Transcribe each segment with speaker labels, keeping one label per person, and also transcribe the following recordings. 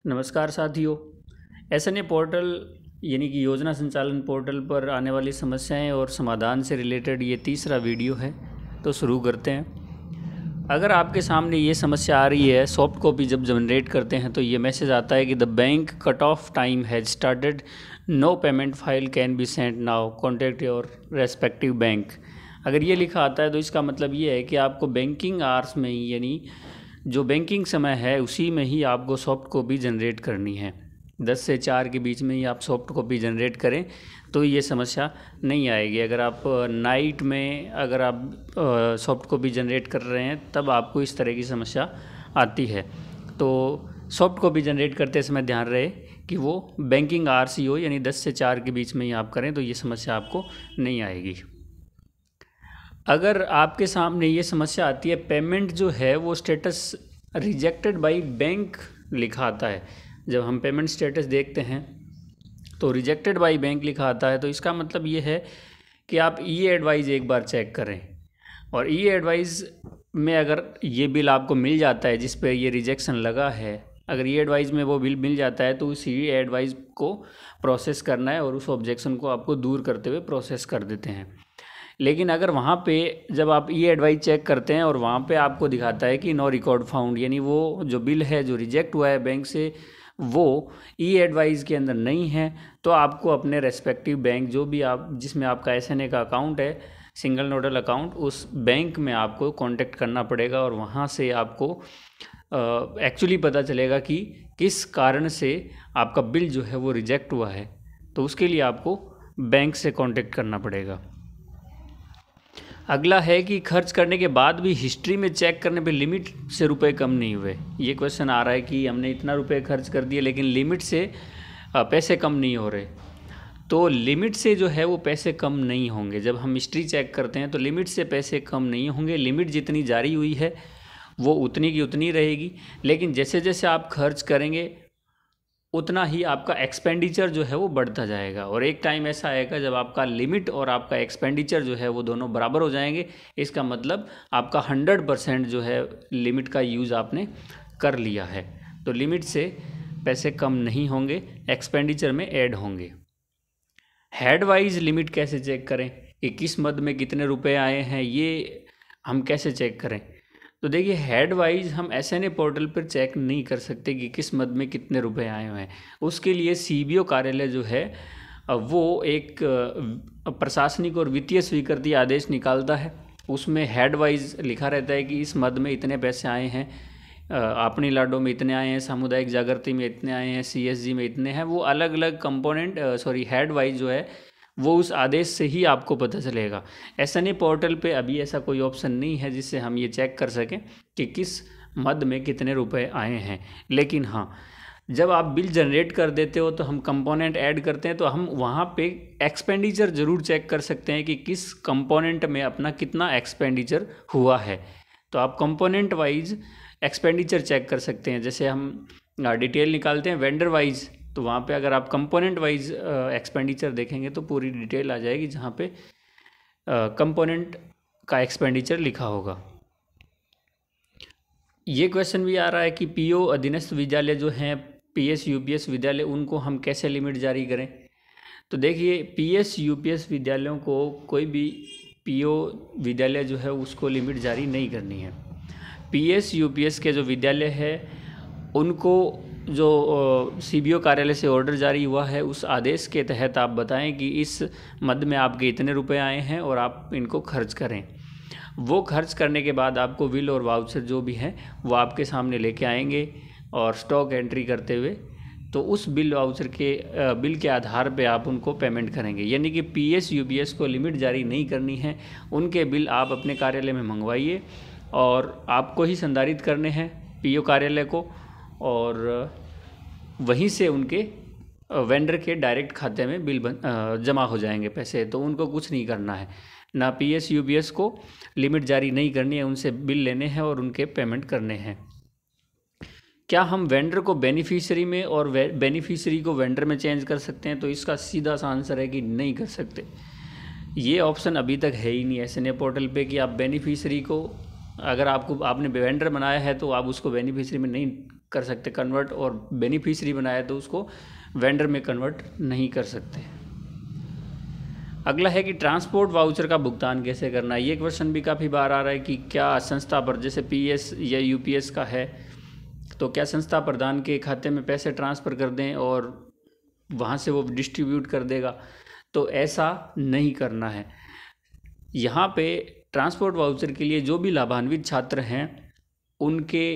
Speaker 1: नमस्कार साथियों। SNA portal यानी कि योजना संचालन पोर्टल पर आने वाली समस्याएं और समाधान से रिलेटेड ये तीसरा वीडियो है। तो शुरू करते हैं। अगर आपके सामने ये समस्या आ रही है, सॉफ्ट कॉपी जब जनरेट करते हैं तो ये मैसेज आता है कि the bank cut off time has started, no payment file can be sent now, contact your respective bank. अगर ये लिखा आता है तो इसका मतलब ये है कि आपको बैंकिंग आवर्स में ही, यानी जो बैंकिंग समय है उसी में ही आपको सॉफ्ट कॉपी जनरेट करनी है। 10 से 4 के बीच में ही आप सॉफ्ट कॉपी जनरेट करें तो ये समस्या नहीं आएगी। अगर आप नाइट में अगर आप सॉफ्ट कॉपी जनरेट कर रहे हैं तब आपको इस तरह की समस्या आती है। तो सॉफ्ट कॉपी जनरेट करते समय ध्यान रहे कि वो बैंकिंग आवर्स ही हो, यानी 10 से 4 के बीच में ही आप करें तो ये समस्या आपको नहीं आएगी। अगर आपके सामने ये समस्या आती है, पेमेंट जो है वो स्टेटस रिजेक्टेड बाय बैंक लिखा आता है। जब हम पेमेंट स्टेटस देखते हैं तो रिजेक्टेड बाय बैंक लिखा आता है, तो इसका मतलब ये है कि आप ई एडवाइस एक बार चेक करें। और ई एडवाइस में अगर ये बिल आपको मिल जाता है जिस पे ये रिजेक्शन लगा है, अगर ई एडवाइस में वो बिल मिल जाता है तो उस ई एडवाइस को प्रोसेस करना है और उस ऑब्जेक्शन को आपको दूर करते हुए प्रोसेस कर देते हैं। लेकिन अगर वहाँ पे जब आप ई एडवाइस चेक करते हैं और वहाँ पे आपको दिखाता है कि नो रिकॉर्ड फाउंड, यानी वो जो बिल है जो रिजेक्ट हुआ है बैंक से वो ई एडवाइस के अंदर नहीं है, तो आपको अपने रेस्पेक्टिव बैंक जो भी आप जिसमें आपका एसएनए का अकाउंट है, सिंगल नोडल अकाउंट, उस बैंक में आपको कांटेक्ट करना पड़ेगा और वहाँ से आपको एक्चुअली पता चलेगा कि किस कारण से आपका बिल जो है वो रिजेक्ट हुआ है। तो उसके लिए आपको बैंक से कांटेक्ट करना पड़ेगा। अगला है कि खर्च करने के बाद भी हिस्ट्री में चेक करने पे लिमिट से रुपए कम नहीं हुए। ये क्वेश्चन आ रहा है कि हमने इतना रुपए खर्च कर दिए लेकिन लिमिट से पैसे कम नहीं हो रहे। तो लिमिट से जो है वो पैसे कम नहीं होंगे। जब हम हिस्ट्री चेक करते हैं तो लिमिट से पैसे कम नहीं होंगे। लिमिट जितनी जारी हुई है वो उतनी की उतनी रहेगी, लेकिन जैसे जैसे आप खर्च करेंगे उतना ही आपका एक्सपेंडिचर जो है वो बढ़ता जाएगा। और एक टाइम ऐसा आएगा जब आपका लिमिट और आपका एक्सपेंडिचर जो है वो दोनों बराबर हो जाएंगे। इसका मतलब आपका 100% जो है लिमिट का यूज़ आपने कर लिया है। तो लिमिट से पैसे कम नहीं होंगे, एक्सपेंडिचर में ऐड होंगे। हेड वाइज लिमिट कैसे चेक करें कि किस मद में कितने रुपए आए हैं, ये हम कैसे चेक करें? तो देखिए, हेड वाइज हम एसएनए पोर्टल पर चेक नहीं कर सकते कि किस मद में कितने रुपए आए हुए हैं। उसके लिए सीबीओ कार्यालय जो है वो एक प्रशासनिक और वित्तीय स्वीकृति आदेश निकालता है। उसमें हेड वाइज लिखा रहता है कि इस मद में इतने पैसे आए हैं, आपनी लाडो में इतने आए हैं, सामुदायिक जागृति में इतने आए हैं, सीएसजी में इतने हैं। वो अलग अलग कंपोनेंट हेड वाइज जो है वो उस आदेश से ही आपको पता चलेगा। एसएनए पोर्टल पे अभी ऐसा कोई ऑप्शन नहीं है जिससे हम ये चेक कर सकें कि किस मद में कितने रुपए आए हैं। लेकिन हाँ, जब आप बिल जनरेट कर देते हो तो हम कंपोनेंट ऐड करते हैं, तो हम वहाँ पे एक्सपेंडिचर ज़रूर चेक कर सकते हैं कि किस कंपोनेंट में अपना कितना एक्सपेंडिचर हुआ है। तो आप कंपोनेंट वाइज एक्सपेंडिचर चेक कर सकते हैं। जैसे हम डिटेल निकालते हैं वेंडर वाइज, तो वहाँ पे अगर आप कंपोनेंट वाइज एक्सपेंडिचर देखेंगे तो पूरी डिटेल आ जाएगी जहाँ पे कंपोनेंट का एक्सपेंडिचर लिखा होगा। ये क्वेश्चन भी आ रहा है कि पीओ अधीनस्थ विद्यालय जो हैं, पीएस यूपीएस विद्यालय, उनको हम कैसे लिमिट जारी करें? तो देखिए, पीएस यूपीएस विद्यालयों को कोई भी पीओ विद्यालय जो है उसको लिमिट जारी नहीं करनी है। पीएस यूपीएस के जो विद्यालय है उनको जो सीबीओ कार्यालय से ऑर्डर जारी हुआ है उस आदेश के तहत आप बताएं कि इस मद में आपके इतने रुपए आए हैं और आप इनको खर्च करें। वो खर्च करने के बाद आपको बिल और वाउचर जो भी हैं वो आपके सामने लेके आएंगे और स्टॉक एंट्री करते हुए तो उस बिल वाउचर के बिल के आधार पे आप उनको पेमेंट करेंगे। यानी कि पीएस यूपीएस को लिमिट जारी नहीं करनी है। उनके बिल आप अपने कार्यालय में मंगवाइए और आपको ही संधारित करने हैं पीओ कार्यालय को, और वहीं से उनके वेंडर के डायरेक्ट खाते में बिल जमा हो जाएंगे पैसे। तो उनको कुछ नहीं करना है, ना पीएस यूपीएस को लिमिट जारी नहीं करनी है, उनसे बिल लेने हैं और उनके पेमेंट करने हैं। क्या हम वेंडर को बेनिफिशियरी में और बेनिफिशियरी को वेंडर में चेंज कर सकते हैं? तो इसका सीधा सा आंसर है कि नहीं कर सकते। ये ऑप्शन अभी तक है ही नहीं एसएनए पोर्टल पे कि आप बेनिफिशियरी को, अगर आपने वेंडर बनाया है तो आप उसको बेनिफिशियरी में नहीं कर सकते कन्वर्ट, और बेनिफिशरी बनाया तो उसको वेंडर में कन्वर्ट नहीं कर सकते। अगला है कि ट्रांसपोर्ट वाउचर का भुगतान कैसे करना है। ये क्वेश्चन भी काफ़ी बार आ रहा है कि क्या संस्था पर, जैसे पीएस या यूपीएस का है, तो क्या संस्था प्रधान के खाते में पैसे ट्रांसफ़र कर दें और वहाँ से वो डिस्ट्रीब्यूट कर देगा, तो ऐसा नहीं करना है। यहाँ पे ट्रांसपोर्ट वाउचर के लिए जो भी लाभान्वित छात्र हैं उनके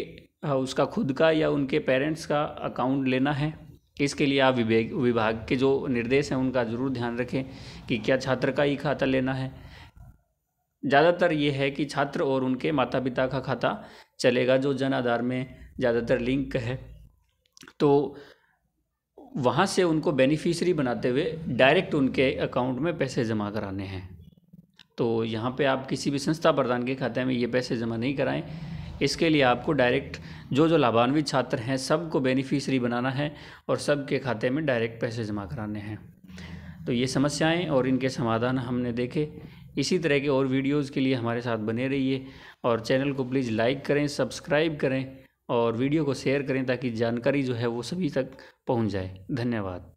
Speaker 1: उसका खुद का या उनके पेरेंट्स का अकाउंट लेना है। इसके लिए आप विभाग के जो निर्देश हैं उनका ज़रूर ध्यान रखें कि क्या छात्र का ही खाता लेना है। ज़्यादातर ये है कि छात्र और उनके माता पिता का खाता चलेगा, जो जन आधार में ज़्यादातर लिंक है, तो वहाँ से उनको बेनिफिशरी बनाते हुए डायरेक्ट उनके अकाउंट में पैसे जमा कराने हैं। तो यहाँ पे आप किसी भी संस्था प्रधान के खाते में ये पैसे जमा नहीं कराएं। इसके लिए आपको डायरेक्ट जो लाभान्वित छात्र हैं सबको बेनिफिशरी बनाना है और सबके खाते में डायरेक्ट पैसे जमा कराने हैं। तो ये समस्याएं और इनके समाधान हमने देखे। इसी तरह के और वीडियोज़ के लिए हमारे साथ बने रहिए और चैनल को प्लीज़ लाइक करें, सब्सक्राइब करें और वीडियो को शेयर करें ताकि जानकारी जो है वो सभी तक पहुंच जाए। धन्यवाद।